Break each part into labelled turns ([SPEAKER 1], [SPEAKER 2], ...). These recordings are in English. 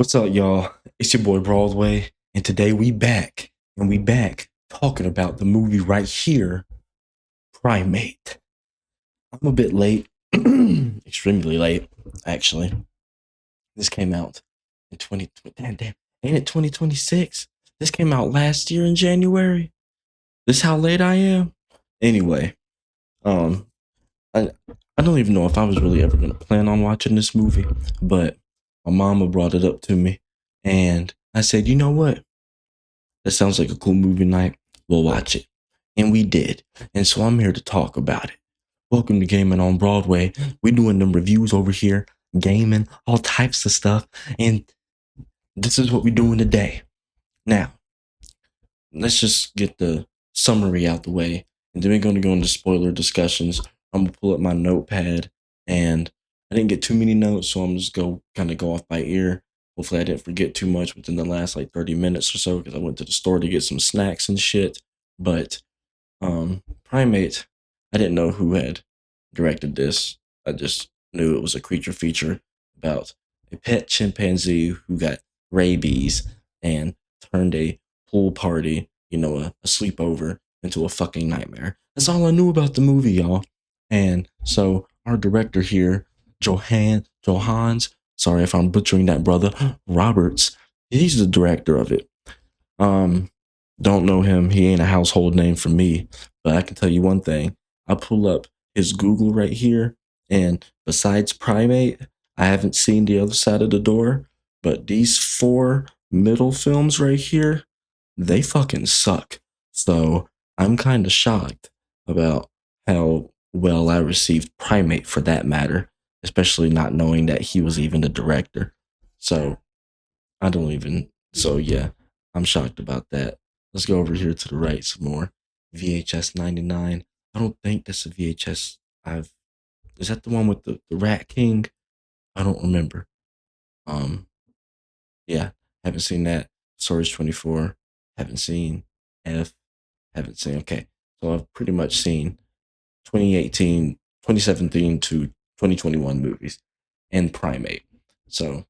[SPEAKER 1] What's up, y'all? It's your boy Broadway, and today we back talking about the movie right here, Primate. I'm a bit late, extremely late, actually. This came out in 2020. Damn, ain't it 2026? This came out last year in January. This how late I am. Anyway, um, I I don't even know if I was really ever gonna plan on watching this movie, but my mama brought it up to me, and I said, you know what? That sounds like a cool movie night. We'll watch it. And we did. And so I'm here to talk about it. Welcome to Gaming on Broadway. We're doing them reviews over here, gaming, all types of stuff. And this is what we're doing today. Now, let's just get the summary out the way. And then we're going to go into spoiler discussions. I'm going to pull up my notepad. And I didn't get too many notes, so I'm just go off by ear. Hopefully I didn't forget too much within the last like 30 minutes or so because I went to the store to get some snacks and shit. But Primate, I didn't know who had directed this. I just knew it was a creature feature about a pet chimpanzee who got rabies and turned a pool party, a sleepover, into a fucking nightmare. That's all I knew about the movie, y'all. And so our director here, Johans, sorry if I'm butchering that, brother, Roberts, he's the director of it. Don't know him. He ain't a household name for me, but I can tell you one thing. I pull up his Google right here, and besides Primate, I haven't seen The Other Side of the Door, but these four middle films right here, they fucking suck. So I'm kind of shocked about how well I received Primate for that matter, especially not knowing that he was even the director. So yeah, I'm shocked about that. Let's go over here to the right some more. VHS 99. I don't think that's a VHS is that the one with the Rat King? I don't remember. Um, yeah, haven't seen that. Storage 24. Haven't seen F. Haven't seen, okay. So I've pretty much seen 2018, 2017 to 2021 movies and Primate. So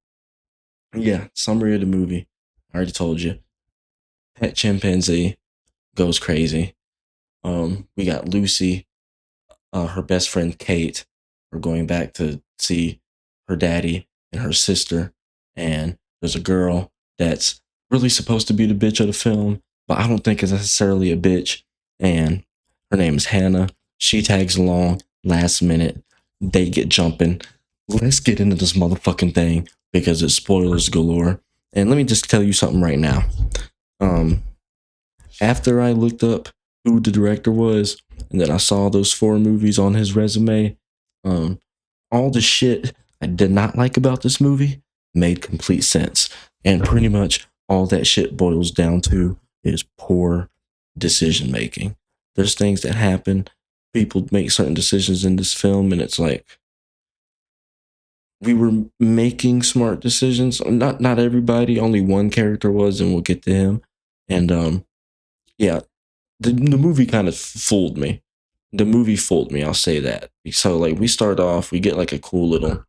[SPEAKER 1] yeah, summary of the movie. I already told you. Pet chimpanzee goes crazy. We got Lucy, her best friend Kate, are going back to see her daddy and her sister. And there's a girl that's really supposed to be the bitch of the film, but I don't think is necessarily a bitch. And her name is Hannah. She tags along last minute. They get jumping. Let's get into this motherfucking thing because it's spoilers galore. And let me just tell you something right now. After I looked up who the director was, and then I saw those four movies on his resume, all the shit I did not like about this movie made complete sense. And pretty much all that shit boils down to is poor decision making. There's things that happen. People make certain decisions in this film, and it's like we were making smart decisions. Not everybody, only one character was, and we'll get to him. And yeah, the movie kind of fooled me. The movie fooled me, I'll say that. So like we start off, we get like a cool little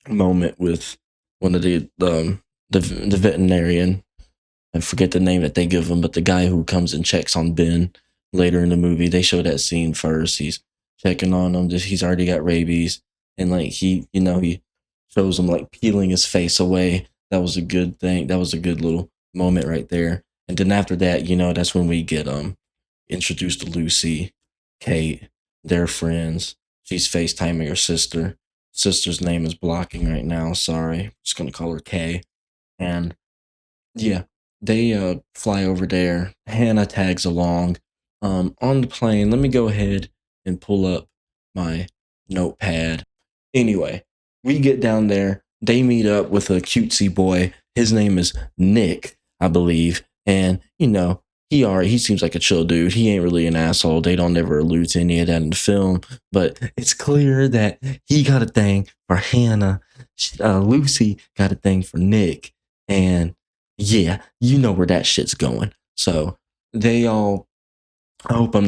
[SPEAKER 1] moment with one of the veterinarian. I forget the name that they give him, but the guy who comes and checks on Ben later in the movie, they show that scene first. He's checking on him. He's already got rabies, and like he shows him like peeling his face away. That was a good thing. That was a good little moment right there. And then after that, that's when we get introduced to Lucy, Kate, their friends. She's FaceTiming her sister. Sister's name is blocking right now. Sorry. Just gonna call her Kay. And yeah, they fly over there. Hannah tags along. On the plane, let me go ahead and pull up my notepad. Anyway, we get down there. They meet up with a cutesy boy. His name is Nick, I believe. And, he seems like a chill dude. He ain't really an asshole. They don't ever allude to any of that in the film. But it's clear that he got a thing for Hannah. Lucy got a thing for Nick. And yeah, you know where that shit's going. So they all, I hope I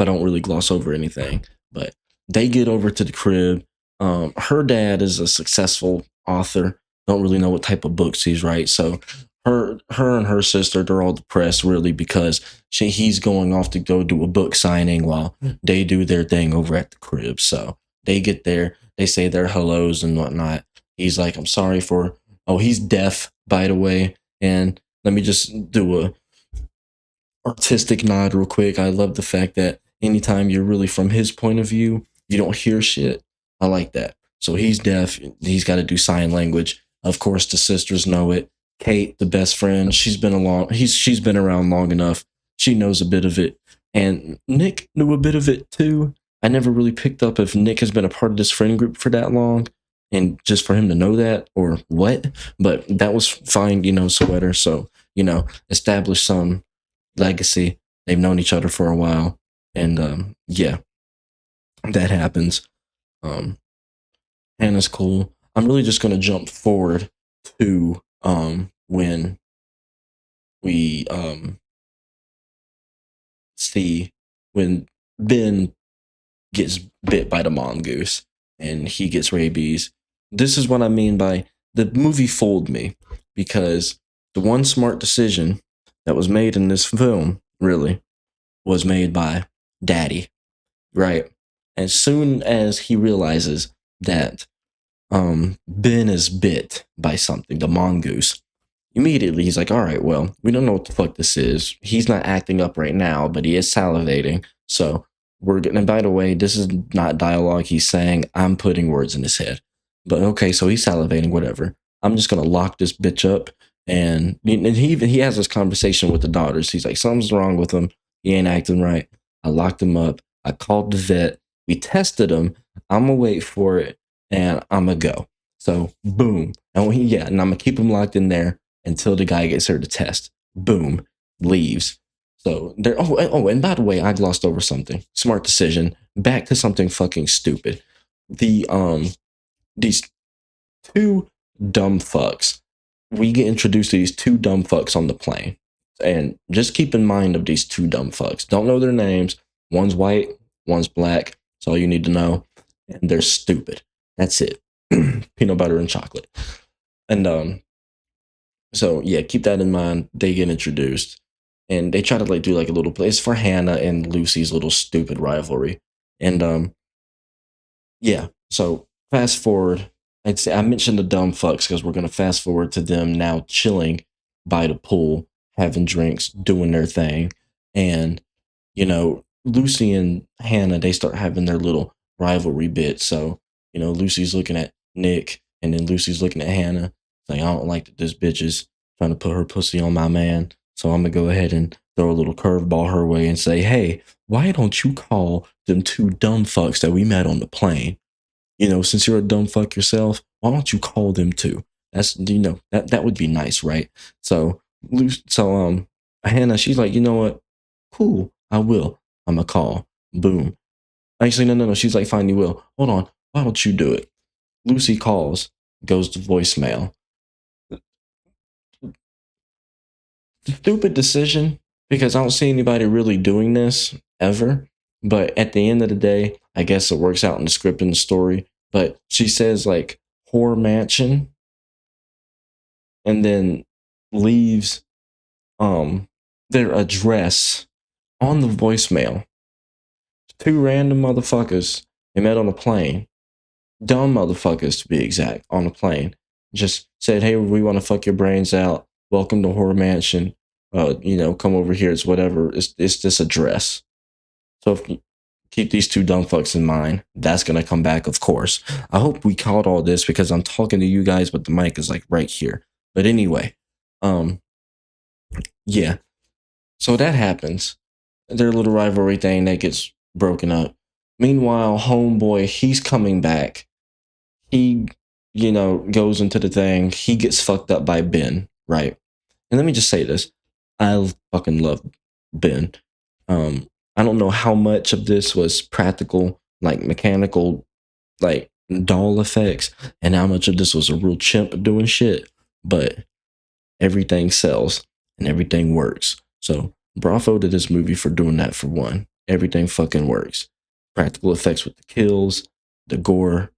[SPEAKER 1] don't really gloss over anything, but they get over to the crib. Her dad is a successful author. Don't really know what type of books he's writes. So her and her sister, they're all depressed really because he's going off to go do a book signing while they do their thing over at the crib. So they get there, they say their hellos and whatnot. He's like, I'm sorry for. Oh, he's deaf, by the way. And let me just do a artistic nod real quick. I love the fact that anytime you're really from his point of view, you don't hear shit. I like that. So he's deaf. He's got to do sign language. Of course, the sisters know it. Kate, the best friend, she's been around long enough. She knows a bit of it, and Nick knew a bit of it too. I never really picked up if Nick has been a part of this friend group for that long, and just for him to know that or what. But that was fine, Sweater. So establish some legacy. They've known each other for a while, and yeah, that happens. Hannah's cool. I'm really just gonna jump forward to when we see when Ben gets bit by the mongoose and he gets rabies. This is what I mean by the movie fooled me, because the one smart decision that was made in this film really was made by Daddy, right? As soon as he realizes that Ben is bit by something, the mongoose, immediately he's like, all right, well, we don't know what the fuck this is. He's not acting up right now, but he is salivating. So we're gonna, and by the way, this is not dialogue he's saying. I'm putting words in his head. But okay, so he's salivating, whatever. I'm just gonna lock this bitch up. And he has this conversation with the daughters. He's like, something's wrong with him. He ain't acting right. I locked him up. I called the vet. We tested him. I'm gonna wait for it, and I'm gonna go. So boom. And and I'm gonna keep him locked in there until the guy gets here to test. Boom. Leaves. So there. And by the way, I glossed over something. Smart decision. Back to something fucking stupid. These two dumb fucks. We get introduced to these two dumb fucks on the plane. And just keep in mind of these two dumb fucks. Don't know their names. One's white, one's black. That's all you need to know. And they're stupid. That's it. Peanut butter and chocolate. And so yeah, keep that in mind. They get introduced. And they try to do a little place for Hannah and Lucy's little stupid rivalry. And yeah, so fast forward. I'd say I mentioned the dumb fucks because we're gonna fast forward to them now chilling by the pool, having drinks, doing their thing. And Lucy and Hannah, they start having their little rivalry bit. So Lucy's looking at Nick, and then Lucy's looking at Hannah, saying, I don't like that this bitch is trying to put her pussy on my man. So I'm gonna go ahead and throw a little curveball her way and say, hey, why don't you call them two dumb fucks that we met on the plane? Since you're a dumb fuck yourself, why don't you call them too? That's that would be nice, right? So Hannah, she's like, you know what? Cool, I will. I'm gonna call. Boom. Actually, no. She's like, fine, you will. Hold on. Why don't you do it? Lucy calls, goes to voicemail. Stupid decision, because I don't see anybody really doing this ever. But at the end of the day, I guess it works out in the script and the story. But she says whore mansion, and then leaves their address on the voicemail. Two random motherfuckers they met on a plane. Dumb motherfuckers to be exact, on a plane. Just said, hey, we want to fuck your brains out. Welcome to Horror Mansion. Come over here. It's whatever. It's this address. So if you keep these two dumb fucks in mind, that's gonna come back, of course. I hope we caught all this because I'm talking to you guys, but the mic is right here. But anyway, yeah. So that happens. Their little rivalry thing that gets broken up. Meanwhile, homeboy, he's coming back. He, goes into the thing. He gets fucked up by Ben, right? And let me just say this. I fucking love Ben. I don't know how much of this was practical, mechanical, doll effects, and how much of this was a real chimp doing shit. But everything sells and everything works. So bravo to this movie for doing that for one. Everything fucking works. Practical effects with the kills, the gore,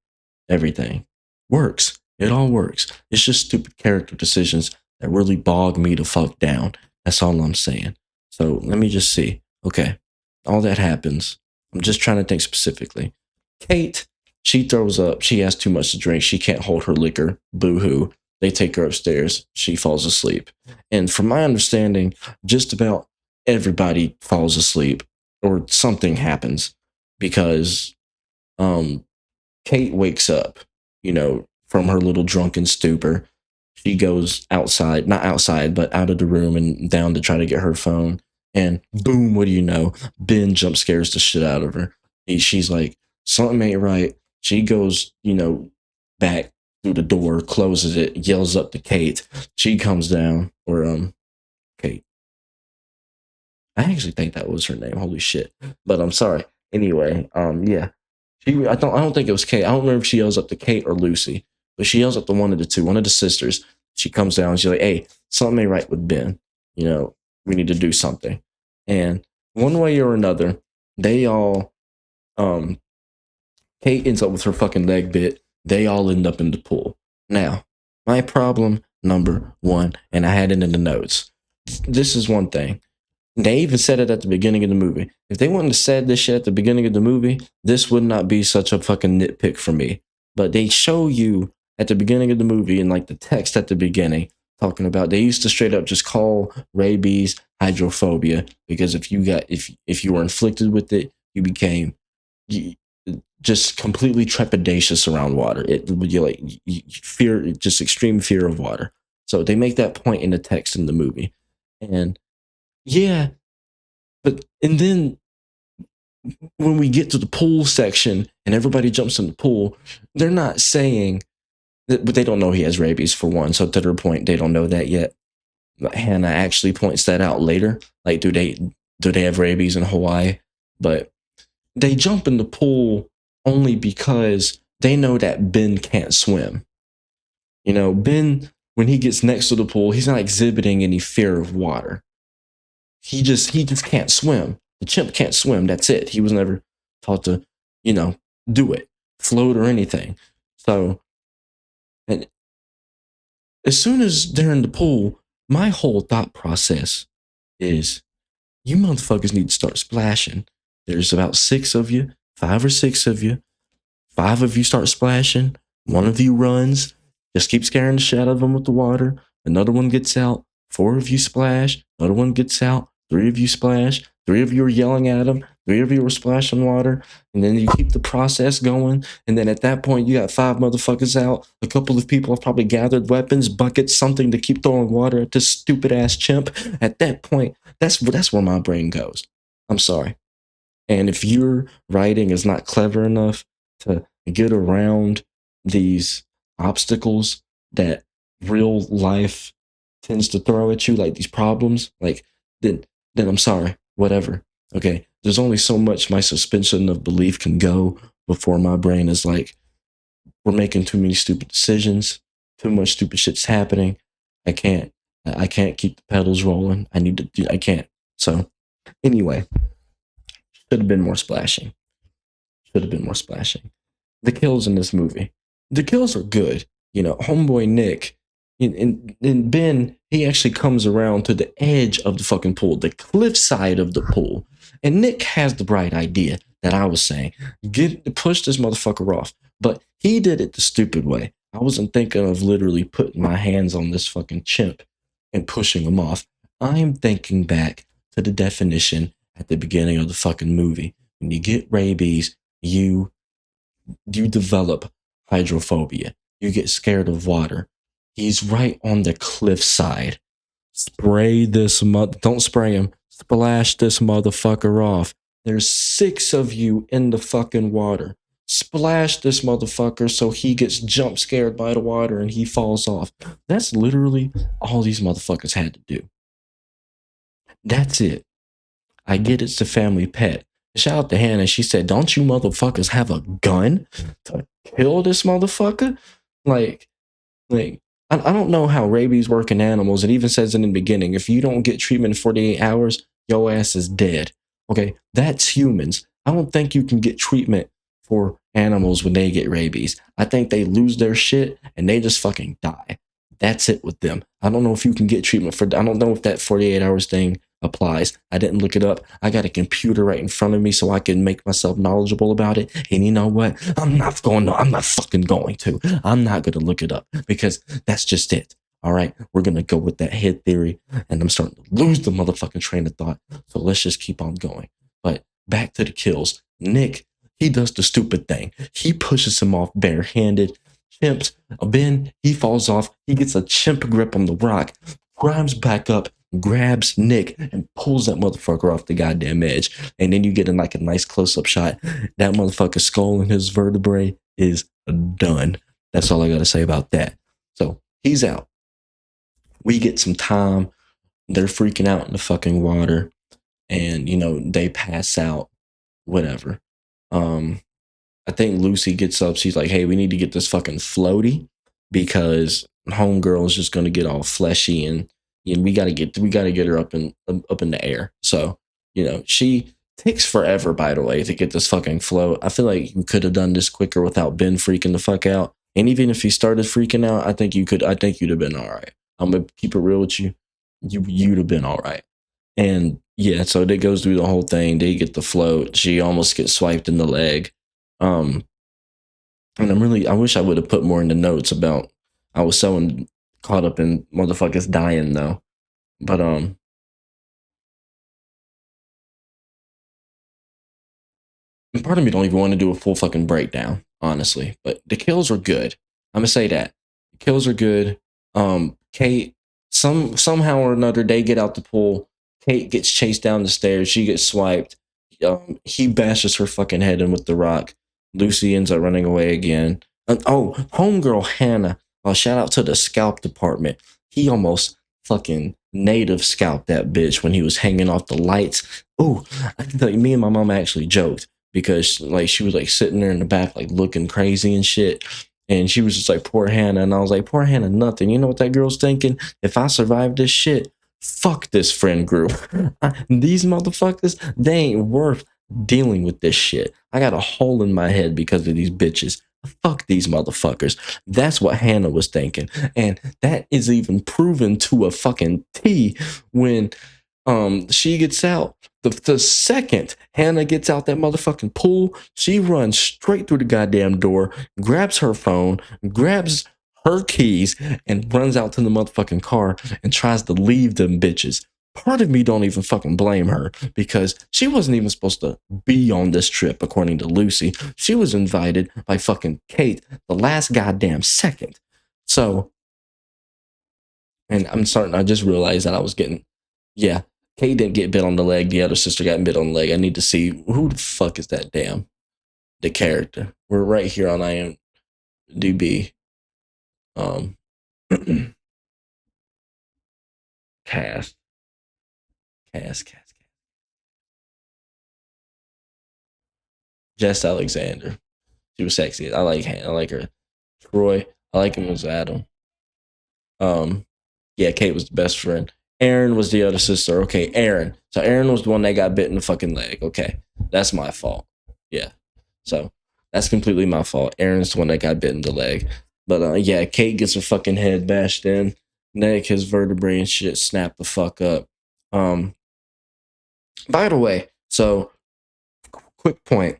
[SPEAKER 1] everything. Works. It all works. It's just stupid character decisions that really bog me the fuck down. That's all I'm saying. So let me just see. Okay. All that happens. I'm just trying to think specifically. Kate, she throws up. She has too much to drink. She can't hold her liquor. Boo hoo. They take her upstairs. She falls asleep. And from my understanding, just about everybody falls asleep or something happens because Kate wakes up, from her little drunken stupor. She goes outside, not outside, but out of the room and down to try to get her phone. And boom, what do you know? Ben jump scares the shit out of her. She's like, something ain't right. She goes, back through the door, closes it, yells up to Kate. She comes down, or Kate. I actually think that was her name. Holy shit! But I'm sorry. Anyway, yeah. I don't think it was Kate. I don't remember if she yells up to Kate or Lucy, but she yells up to one of the two, one of the sisters. She comes down and she's like, "Hey, something ain't right with Ben. We need to do something." And one way or another, they all, Kate ends up with her fucking leg bit. They all end up in the pool. Now, my problem number one, and I had it in the notes. This is one thing. They even said it at the beginning of the movie. If they wouldn't have said this shit at the beginning of the movie, this would not be such a fucking nitpick for me. But they show you at the beginning of the movie, and like the text at the beginning, talking about they used to straight up just call rabies hydrophobia, because if you were inflicted with it, you became just completely trepidatious around water. You fear, just extreme fear of water. So they make that point in the text in the movie, and yeah, and then when we get to the pool section and everybody jumps in the pool, they're not saying that, but they don't know he has rabies for one. So to their point, they don't know that yet. Hannah actually points that out later. Like, do they have rabies in Hawaii? But they jump in the pool only because they know that Ben can't swim. Ben, when he gets next to the pool, he's not exhibiting any fear of water. He just can't swim. The chimp can't swim. That's it. He was never taught to, do it, float or anything. So, and as soon as they're in the pool, my whole thought process is, you motherfuckers need to start splashing. There's about 6 of you, 5 or 6 of you. 5 of you start splashing. 1 of you runs. Just keep scaring the shit out of them with the water. Another one gets out. 4 of you splash. Another one gets out. 3 of you splash. 3 of you are yelling at them. 3 of you are splashing water. And then you keep the process going. And then at that point, you got 5 motherfuckers out. A couple of people have probably gathered weapons, buckets, something to keep throwing water at this stupid ass chimp. At that point, that's where my brain goes. I'm sorry. And if your writing is not clever enough to get around these obstacles that real life tends to throw at you, like these problems, like then I'm sorry, whatever. Okay, there's only so much my suspension of belief can go before my brain is like, we're making too many stupid decisions, too much stupid shit's happening. I can't keep the pedals rolling. I can't. So anyway, should have been more splashing. The kills in this movie, the kills are good. Homeboy Nick and Ben, he actually comes around to the edge of the fucking pool, the cliff side of the pool. And Nick has the bright idea that I was saying, push this motherfucker off. But he did it the stupid way. I wasn't thinking of literally putting my hands on this fucking chimp and pushing him off. I'm thinking back to the definition at the beginning of the fucking movie. When you get rabies, you develop hydrophobia. You get scared of water. He's right on the cliffside. Spray this don't spray him. Splash this motherfucker off. There's 6 of you in the fucking water. Splash this motherfucker so he gets jump scared by the water and he falls off. That's literally all these motherfuckers had to do. That's it. I get it's a family pet. Shout out to Hannah. She said, "Don't you motherfuckers have a gun to kill this motherfucker?" Like, I don't know how rabies work in animals. It even says in the beginning, if you don't get treatment in 48 hours, your ass is dead. Okay, that's humans. I don't think you can get treatment for animals when they get rabies. I think they lose their shit and they just fucking die. That's it with them. I don't know if you can get treatment for, I don't know if that 48 hours thing applies. I didn't look it up. I got a computer right in front of me so I can make myself knowledgeable about it. And you know what? I'm not fucking going to. I'm not going to look it up because that's just it. All right. We're going to go with that head theory and I'm starting to lose the motherfucking train of thought. So let's just keep on going. But back to the kills. Nick, he does the stupid thing. He pushes him off barehanded. Chimps. Ben, he falls off. He gets a chimp grip on the rock. Grimes back up, grabs Nick, and pulls that motherfucker off the goddamn edge. And then you get like a nice close-up shot. That motherfucker's skull and his vertebrae is done. That's all I got to say about that. So he's out. We get some time. They're freaking out in the fucking water. And, you know, they pass out. Whatever. I think Lucy gets up. She's like, hey, we need to get this fucking floaty because homegirl is just going to get all fleshy and we got to get her up in the air. So, you know, she takes forever, by the way, to get this fucking float. I feel like you could have done this quicker without Ben freaking the fuck out. And even if he started freaking out, I think you'd have been all right. I'm going to keep it real with you. You'd have been all right. And yeah, so it goes through the whole thing. They get the float. She almost gets swiped in the leg. And I wish I would have put more in the notes about, I was so caught up in motherfuckers dying though. But, and part of me don't even want to do a full fucking breakdown, honestly, but the kills are good. I'm gonna say that the kills are good. Kate, somehow or another, they get out the pool. Kate gets chased down the stairs. She gets swiped. He bashes her fucking head in with the rock. Lucy ends up running away again. Homegirl Hannah. Shout out to the scalp department. He almost fucking native scalped that bitch when he was hanging off the lights. Oh, I can tell you, me and my mom actually joked because like she was like sitting there in the back like looking crazy and shit. And she was just like, poor Hannah. And I was like, poor Hannah, nothing. You know what that girl's thinking? If I survive this shit, fuck this friend group. These motherfuckers, they ain't worth dealing with this shit. I got a hole in my head because of these bitches. Fuck these motherfuckers. That's what Hannah was thinking. And that is even proven to a fucking T when she gets out. The second Hannah gets out that motherfucking pool, she runs straight through the goddamn door, grabs her phone, grabs her keys, and runs out to the motherfucking car and tries to leave them bitches. Part of me don't even fucking blame her because she wasn't even supposed to be on this trip, according to Lucy. She was invited by fucking Kate the last goddamn second. So, and I just realized that I was getting, yeah, Kate didn't get bit on the leg. The other sister got bit on the leg. I need to see who the fuck is that the character. We're right here on IMDb. Cast. Jess Alexander. She was sexy. I like her. Troy. I like him as Adam. Yeah, Kate was the best friend. Erin was the other sister. Okay, Erin. So Erin was the one that got bit in the fucking leg. Okay, that's my fault. Yeah, so that's completely my fault. Erin's the one that got bit in the leg. But yeah, Kate gets her fucking head bashed in. Nick, his vertebrae and shit snapped the fuck up. By the way, so quick point.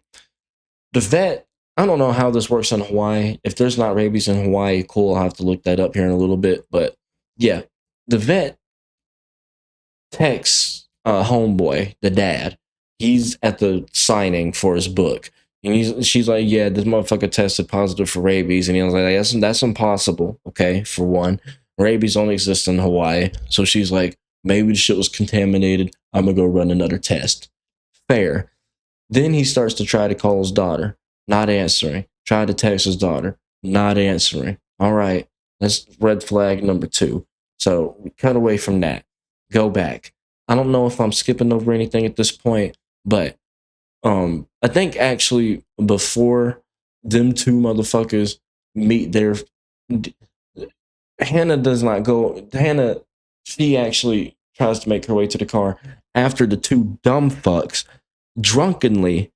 [SPEAKER 1] The vet, I don't know how this works in Hawaii. If there's not rabies in Hawaii, cool. I'll have to look that up here in a little bit. But yeah, the vet texts homeboy, the dad. He's at the signing for his book. And she's like, yeah, this motherfucker tested positive for rabies. And he was like, that's impossible. Okay, for one. Rabies only exists in Hawaii. So she's like, maybe the shit was contaminated. I'm going to go run another test. Fair. Then he starts to try to call his daughter. Not answering. Try to text his daughter. Not answering. All right. That's red flag number 2. So we cut away from that. Go back. I don't know if I'm skipping over anything at this point, but I think actually before them two motherfuckers meet their... Hannah does not go... Hannah, she actually tries to make her way to the car after the two dumb fucks drunkenly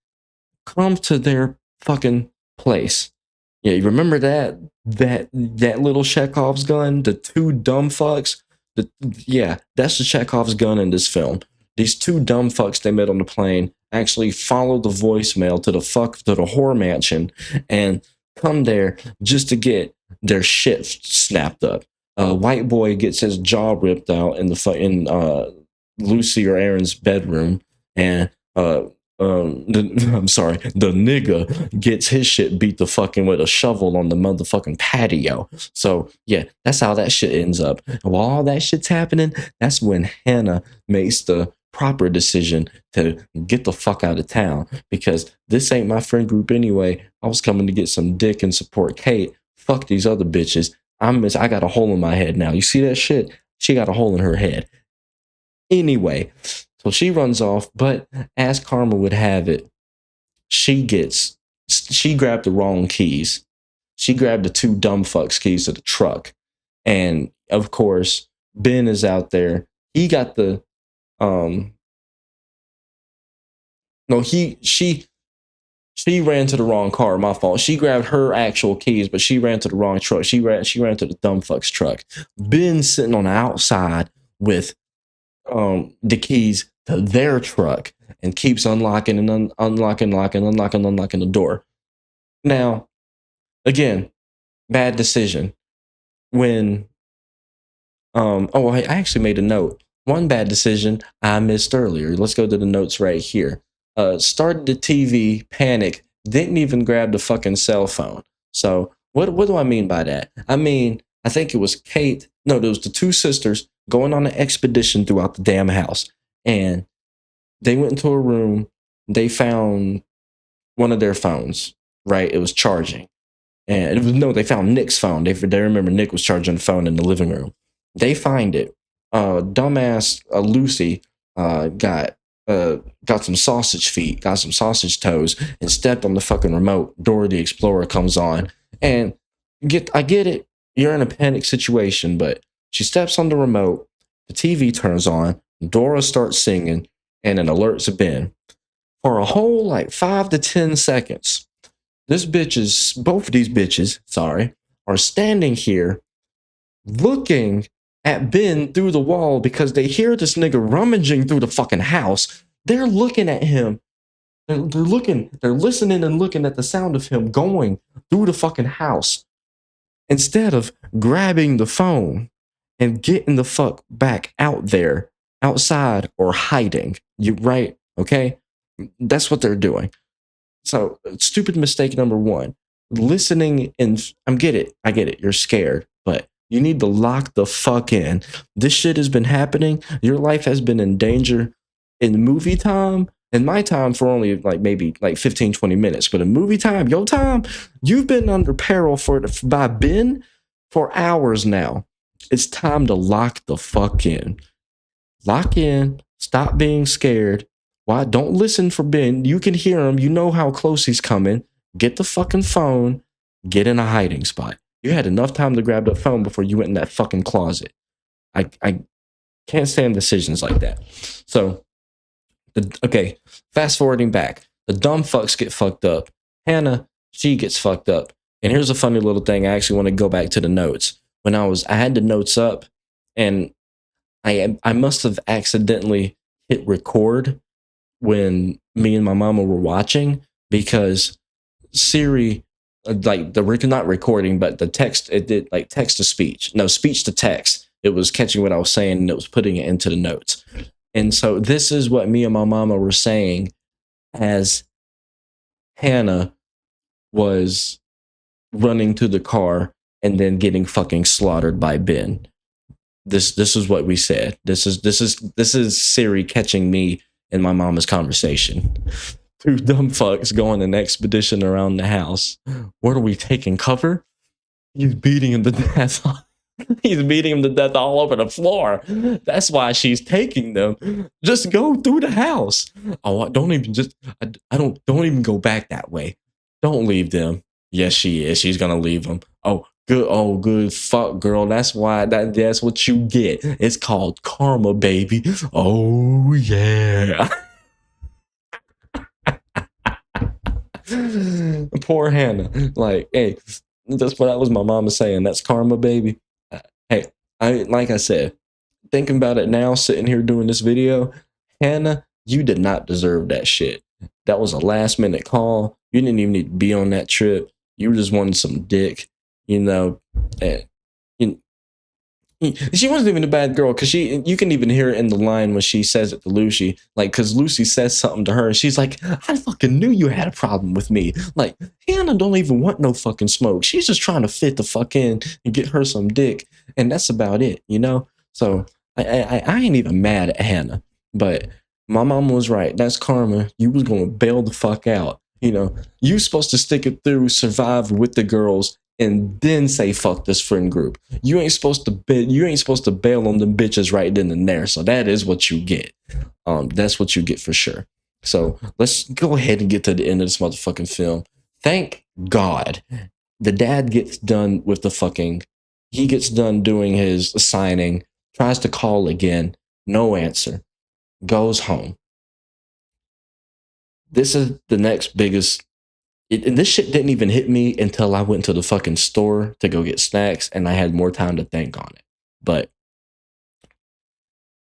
[SPEAKER 1] come to their fucking place. Yeah, you remember that little Chekhov's gun? The two dumb fucks? Yeah, that's the Chekhov's gun in this film. These two dumb fucks they met on the plane actually follow the voicemail to the whore mansion and come there just to get their shit snapped up. White boy gets his jaw ripped out in Lucy or Aaron's bedroom, and I'm sorry, the nigga gets his shit beat the fucking with a shovel on the motherfucking patio. So yeah, that's how that shit ends up. And while all that shit's happening, that's when Hannah makes the proper decision to get the fuck out of town, because this ain't my friend group anyway. I was coming to get some dick and support Kate. Fuck these other bitches. I got a hole in my head now. You see that shit? She got a hole in her head. Anyway, so she runs off, but as karma would have it, she grabbed the wrong keys. She grabbed the two dumb fucks keys to the truck. And of course, Ben is out there. He got the she ran to the wrong car. My fault. She grabbed her actual keys, but she ran to the wrong truck. She ran to the dumb fuck's truck. Ben sitting on the outside with the keys to their truck and keeps unlocking and unlocking the door. Now, again, bad decision. When I actually made a note. One bad decision I missed earlier. Let's go to the notes right here. Started the TV, panic, didn't even grab the fucking cell phone. So what do I mean by that? I mean, I think it was Kate. No, there was the two sisters going on an expedition throughout the damn house. And they went into a room. They found one of their phones, right? It was charging. And they found Nick's phone. They remember Nick was charging the phone in the living room. They find it. Dumbass Lucy got some sausage feet, got some sausage toes, and stepped on the fucking remote. Dora the Explorer comes on. And I get it. You're in a panic situation, but she steps on the remote. The TV turns on. Dora starts singing, and it alerts Ben. For a whole 5 to 10 seconds, both of these bitches, are standing here looking at Ben through the wall because they hear this nigga rummaging through the fucking house. They're looking at him. They're listening and looking at the sound of him going through the fucking house instead of grabbing the phone and getting the fuck back out there, outside, or hiding. You right? Okay? That's what they're doing. So, stupid mistake number one. Listening and I get it. You're scared, but you need to lock the fuck in. This shit has been happening. Your life has been in danger in movie time. In my time for only maybe 15, 20 minutes. But in movie time, your time, you've been under peril by Ben for hours now. It's time to lock the fuck in. Lock in. Stop being scared. Why? Don't listen for Ben. You can hear him. You know how close he's coming. Get the fucking phone. Get in a hiding spot. You had enough time to grab the phone before you went in that fucking closet. I can't stand decisions like that. So, fast forwarding back. The dumb fucks get fucked up. Hannah, she gets fucked up. And here's a funny little thing. I actually want to go back to the notes. When I had the notes up, and I must have accidentally hit record when me and my mama were watching, because Siri, not recording, but the text, it did text to speech. No, speech to text. It was catching what I was saying and it was putting it into the notes. And so this is what me and my mama were saying as Hannah was running to the car and then getting fucking slaughtered by Ben. This is what we said. This is Siri catching me in my mama's conversation. Two dumb fucks going an expedition around the house. What are we taking cover? He's beating him to death. He's beating him to death all over the floor. That's why she's taking them. Just go through the house. Oh, don't even go back that way. Don't leave them. Yes, she is. She's gonna leave them. Oh, good. Fuck, girl. That's why. That's what you get. It's called karma, baby. Oh yeah. Poor Hannah. Like, hey, that's what that was my mama saying. That's karma, baby. Hey, like I said, thinking about it now, sitting here doing this video, Hannah, you did not deserve that shit. That was a last minute call. You didn't even need to be on that trip. You just wanted some dick, you know. And, she wasn't even a bad girl because you can even hear it in the line when she says it to Lucy, like, because Lucy says something to her and she's like, I fucking knew you had a problem with me. Like, Hannah don't even want no fucking smoke. She's just trying to fit the fuck in and get her some dick, and that's about it, you know. So I ain't even mad at Hannah, but my mom was right. That's karma. You was gonna bail the fuck out, you know. You supposed to stick it through, survive with the girls, and then say fuck this friend group. You ain't supposed to bail on them bitches right then and there. So that is what you get. That's what you get for sure. So let's go ahead and get to the end of this motherfucking film. Thank God the dad gets done with he gets done doing his signing, tries to call again, no answer, goes home. This is the next biggest. And this shit didn't even hit me until I went to the fucking store to go get snacks and I had more time to think on it. But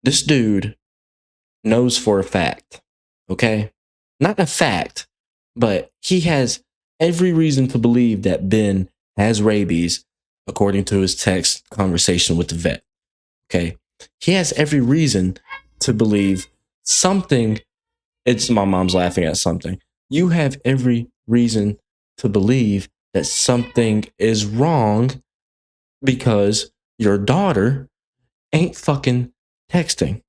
[SPEAKER 1] this dude knows for a fact, okay? Not a fact, but he has every reason to believe that Ben has rabies, according to his text conversation with the vet, okay? He has every reason to believe something. It's my mom's laughing at something. You have every reason to believe that something is wrong because your daughter ain't fucking texting.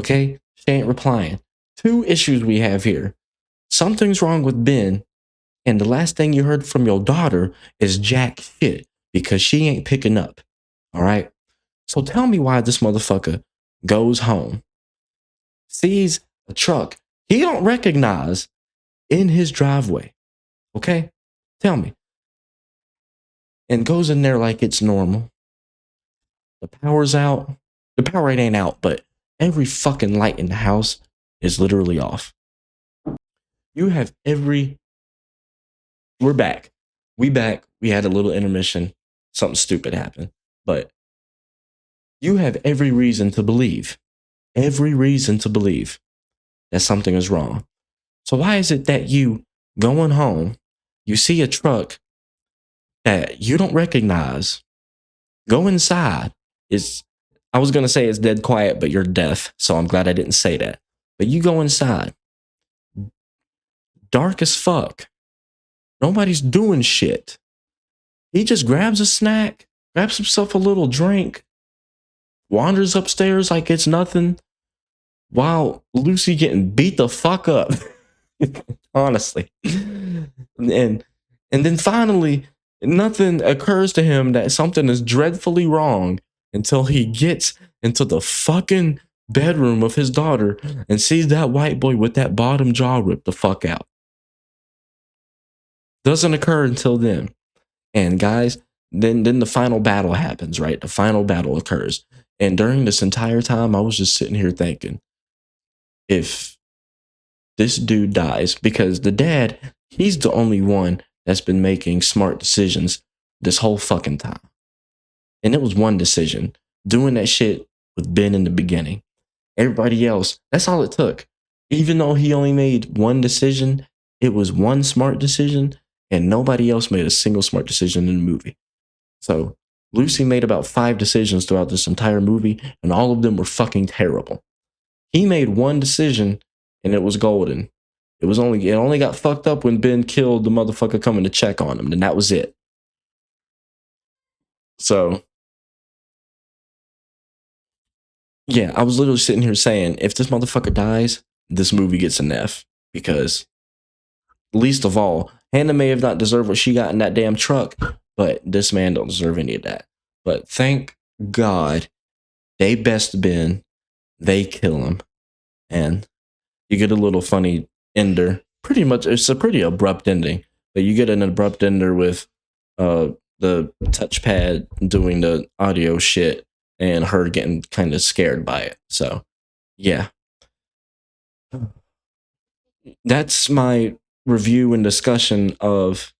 [SPEAKER 1] Okay? She ain't replying. Two issues we have here. Something's wrong with Ben, and the last thing you heard from your daughter is jack shit because she ain't picking up. All right? So tell me why this motherfucker goes home, sees a truck he don't recognize in his driveway. Okay? Tell me. And goes in there like it's normal. The power's out. The power ain't out, but every fucking light in the house is literally off. You have every... We're back. We back. We had a little intermission. Something stupid happened. But you have every reason to believe that something is wrong. So why is it that you going home, you see a truck that you don't recognize, go inside, I was going to say it's dead quiet, but you're deaf, so I'm glad I didn't say that. But you go inside, dark as fuck, nobody's doing shit. He just grabs a snack, grabs himself a little drink, wanders upstairs like it's nothing, while Lucy getting beat the fuck up. Honestly. And then finally, nothing occurs to him that something is dreadfully wrong until he gets into the fucking bedroom of his daughter and sees that white boy with that bottom jaw ripped the fuck out. Doesn't occur until then. And guys, then the final battle happens, right? The final battle occurs. And during this entire time, I was just sitting here thinking, if this dude dies, because the dad, he's the only one that's been making smart decisions this whole fucking time. And it was one decision, doing that shit with Ben in the beginning. Everybody else, that's all it took. Even though he only made one decision, it was one smart decision, and nobody else made a single smart decision in the movie. So Lucy made about 5 decisions throughout this entire movie, and all of them were fucking terrible. He made one decision, and it was golden. It only got fucked up when Ben killed the motherfucker coming to check on him, and that was it. So, yeah, I was literally sitting here saying, if this motherfucker dies, this movie gets an F. Because, least of all, Hannah may have not deserved what she got in that damn truck, but this man don't deserve any of that. But thank God, they best Ben, they kill him, and you get a little funny ender. Pretty much, it's a pretty abrupt ending, but you get an abrupt ender with the touchpad doing the audio shit and her getting kind of scared by it. So, yeah. That's my review and discussion of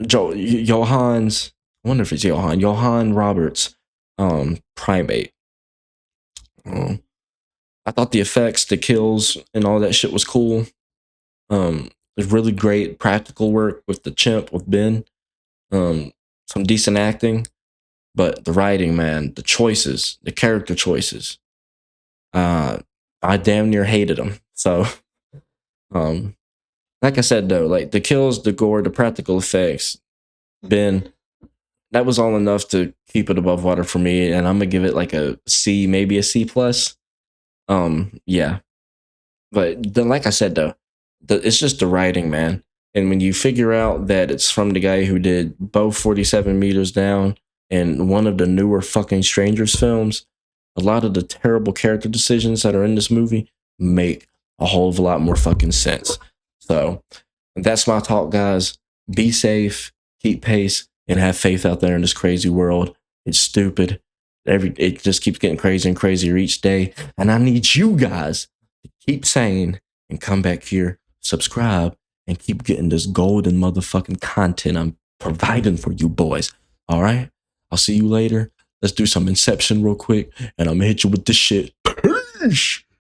[SPEAKER 1] Johan's. I wonder if it's Johan Roberts, Primate. I thought the effects, the kills, and all that shit was cool. There's really great practical work with the chimp with Ben. Some decent acting, but the writing, man, the choices, the character choices, I damn near hated them. So, like I said though, like the kills, the gore, the practical effects, Ben, that was all enough to keep it above water for me, and I'm gonna give it like a C, maybe a C plus. Yeah, but then, like I said though, it's just the writing, man. And when you figure out that it's from the guy who did both 47 Meters Down and one of the newer fucking Strangers films, a lot of the terrible character decisions that are in this movie make a whole of a lot more fucking sense. So that's my talk, guys. Be safe, keep pace, and have faith out there in this crazy world. It's stupid. It just keeps getting crazier and crazier each day. And I need you guys to keep sane and come back here, subscribe, and keep getting this golden motherfucking content I'm providing for you boys. All right? I'll see you later. Let's do some Inception real quick, and I'm gonna hit you with this shit. Peace.